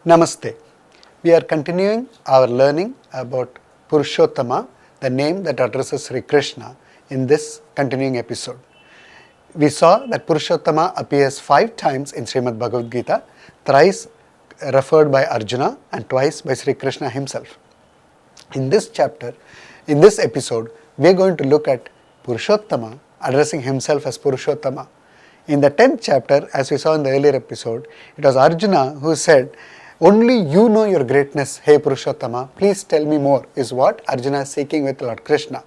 Namaste. We are continuing our learning about Purushotthama, the name that addresses Sri Krishna, in this continuing episode. We saw that Purushotthama appears 5 times in Srimad Bhagavad Gita, thrice referred by Arjuna and twice by Sri Krishna himself. In this chapter, in this episode, we are going to look at Purushotthama addressing himself as Purushottama. In the 10th chapter, as we saw in the earlier episode, it was Arjuna who said, "Only you know your greatness, hey Purushottama, please tell me more," is what Arjuna is seeking with Lord Krishna.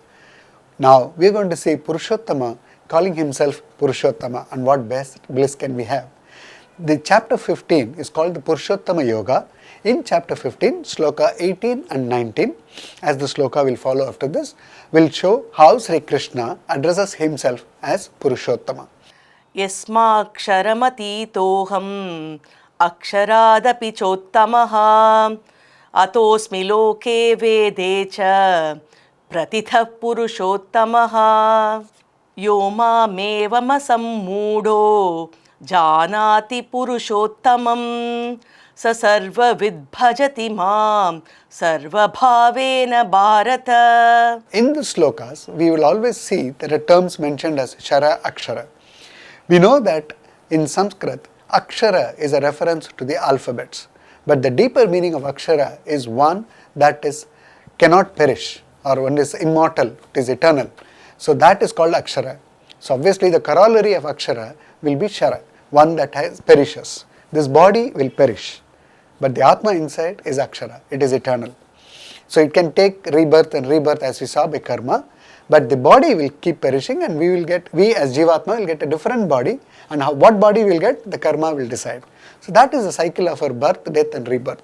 Now, we are going to see Purushottama calling himself Purushottama, and what best bliss can we have. The chapter 15 is called the Purushottama Yoga. In chapter 15, sloka 18 and 19, as the sloka will follow after this, will show how Sri Krishna addresses himself as Purushottama. Yasmaksharamati अक्षरादपि चोत्तमः अतोऽस्मि लोके वेदे च प्रतिथः पुरुषोत्तमः यो मामेवमसम्मूढो जानाति पुरुषोत्तमं स सर्वविद् भजति मां सर्वभावेन Bharat. In the slokas, we will always see there are terms mentioned as Shara Akshara. We know that in Sanskrit, Akshara is a reference to the alphabets, but the deeper meaning of Akshara is one that cannot perish, or one is immortal, it is eternal. So that is called Akshara. So obviously the corollary of Akshara will be Shara, one that perishes. This body will perish, but the Atma inside is Akshara, it is eternal. So it can take rebirth and rebirth as we saw by karma, but the body will keep perishing, and we as Jivatma will get a different body, and what body we will get, the karma will decide. So that is the cycle of our birth, death and rebirth.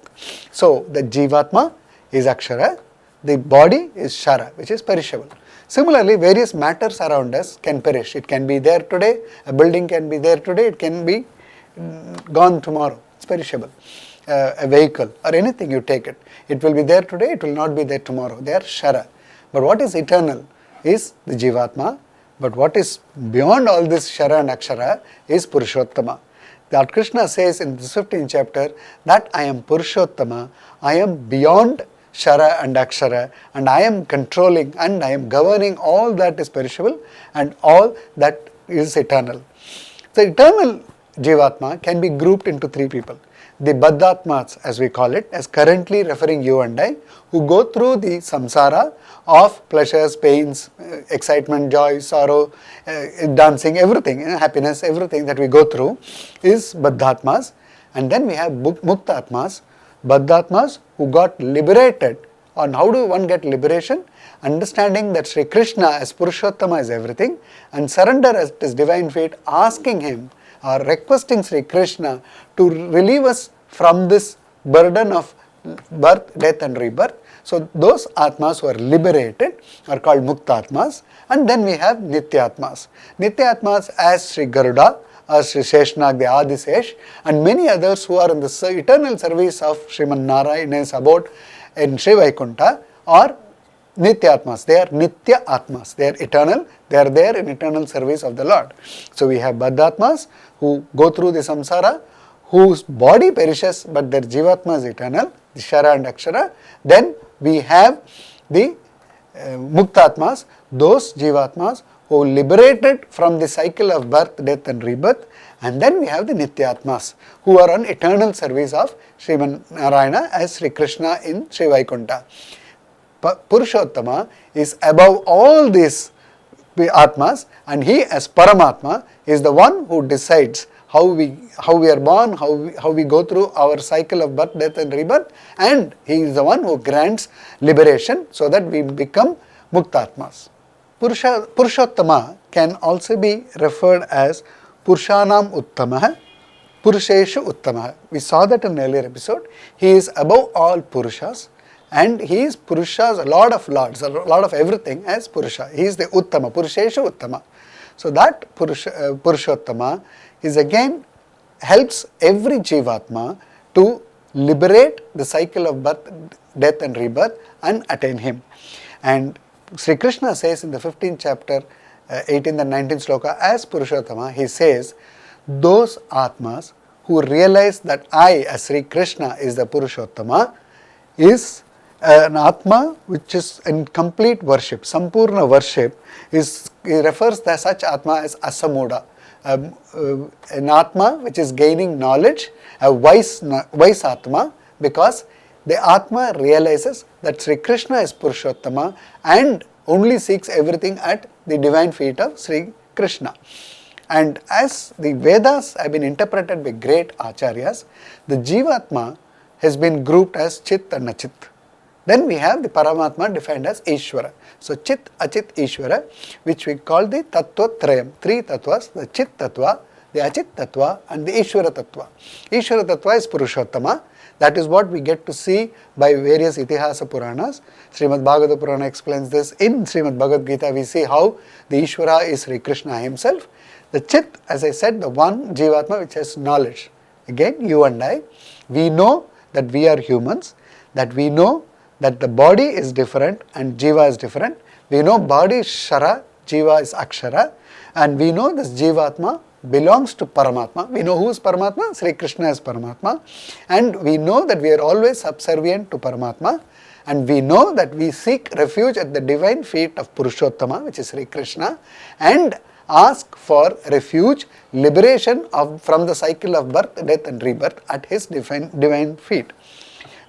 So the Jivatma is Akshara, the body is Shara, which is perishable. Similarly, various matters around us can perish. It can be there today, a building can be there today, it can be gone tomorrow, it's perishable. A vehicle or anything you take it, it will be there today, it will not be there tomorrow, they are Shara. But what is eternal is the Jivatma, but what is beyond all this Shara and Akshara is Purushottama. Lord Krishna says in the 15th chapter that I am Purushottama, I am beyond Shara and Akshara, and I am controlling and I am governing all that is perishable and all that is eternal. The eternal Jivatma can be grouped into 3 people. The Baddhatmas, as we call it, as currently referring you and I, who go through the samsara of pleasures, pains, excitement, joy, sorrow, dancing, everything, happiness, everything that we go through is Baddhatmas. And then we have Muktatmas, Baddhatmas who got liberated. And how do one get liberation? Understanding that Sri Krishna as Purushottama is everything, and surrender at his divine feet, asking him or requesting Sri Krishna to relieve us from this burden of birth, death and rebirth. So those Atmas who are liberated are called Muktatmas. And then we have Nityatmas. Nityatmas as Sri Garuda, as Sri Sheshnag, the Adisesh, and many others who are in the eternal service of Sriman Narayana is about in Sri Vaikuntha, are Nityatmas. They are Nitya Atmas. They are eternal. They are there in eternal service of the Lord. So we have Baddhatmas who go through the samsara, whose body perishes but their Jivatma is eternal, the Shara and Akshara. Then we have the Muktatmas, those Jivatmas who liberated from the cycle of birth, death and rebirth. And then we have the Nityatmas who are on eternal service of Sriman Narayana as Sri Krishna in Sri Vaikuntha. Purushottama is above all these Atmas, and he as Paramatma is the one who decides how we are born, how we go through our cycle of birth, death and rebirth, and he is the one who grants liberation so that we become Muktatmas. Purushottama can also be referred as Purushanam Uttamaha, Purusheshu Uttamaha. We saw that in an earlier episode. He is above all Purushas, and he is Purusha's Lord of Lords, a Lord of everything as Purusha. He is the Uttama, Purusheshu Uttama. So that Purushottama is again helps every Jivatma to liberate the cycle of birth, death and rebirth and attain him. And Sri Krishna says in the 15th chapter, 18th and 19th sloka, as Purushottama, he says, those Atmas who realize that I as Sri Krishna is the Purushottama is an Atma which is in complete worship. Sampurna worship refers to such Atma as Asamuda, an Atma which is gaining knowledge, a wise Atma, because the Atma realizes that Sri Krishna is Purushottama and only seeks everything at the divine feet of Sri Krishna. And as the Vedas have been interpreted by great Acharyas, the Jivatma has been grouped as Chit and Achit. Then we have the Paramatma defined as Ishvara. So Chit, Achit, Ishvara, which we call the Tattva Trayam, three Tattvas, the Chit Tattva, the Achit Tattva and the Ishvara Tattva. Ishvara Tattva is Purushottama. That is what we get to see by various Itihasa Puranas. Srimad Bhagavata Purana explains this. In Srimad Bhagavad Gita we see how the Ishvara is Sri Krishna himself. The Chit, as I said, the one Jivatma which has knowledge. Again, you and I, we know that we are humans, that we know that the body is different and Jiva is different. We know body is Shara, Jiva is Akshara, and we know this Jivatma belongs to Paramatma. We know who is Paramatma? Sri Krishna is Paramatma. And we know that we are always subservient to Paramatma. And we know that we seek refuge at the divine feet of Purushottama, which is Sri Krishna, and ask for refuge, liberation from the cycle of birth, death and rebirth at his divine feet.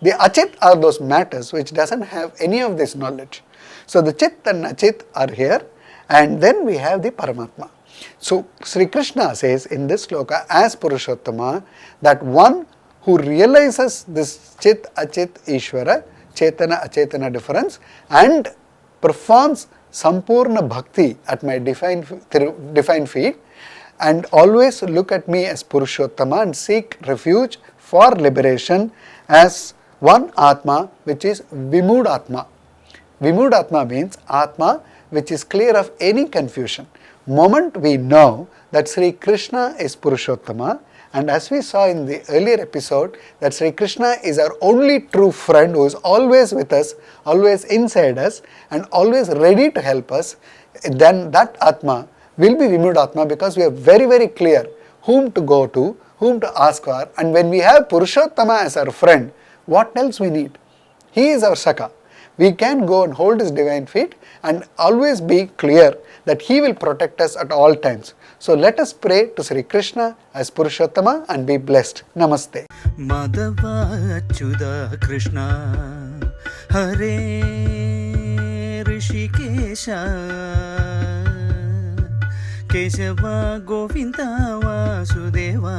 The Achit are those matters which doesn't have any of this knowledge. So the Chit and Achit are here, and then we have the Paramatma. So Sri Krishna says in this sloka as Purushottama that one who realizes this Chit, Achit, Ishvara, Chetana, Achetana difference and performs Sampurna Bhakti at my divine feet and always look at me as Purushottama and seek refuge for liberation as one Atma which is Vimudatma. Vimudatma means Atma which is clear of any confusion. Moment we know that Sri Krishna is Purushottama, and as we saw in the earlier episode that Sri Krishna is our only true friend who is always with us, always inside us and always ready to help us, then that Atma will be Vimudatma because we are very, very clear whom to go to, whom to ask for, and when we have Purushottama as our friend, what else we need? He is our Saka. We can go and hold his divine feet and always be clear that he will protect us at all times. So let us pray to Sri Krishna as Purushottama and be blessed. Namaste. Madhava Achyuta Krishna Hare Rishikesha Kesava Govinda Vasudeva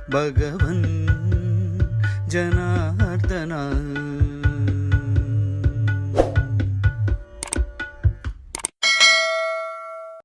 Bhagavan Janardana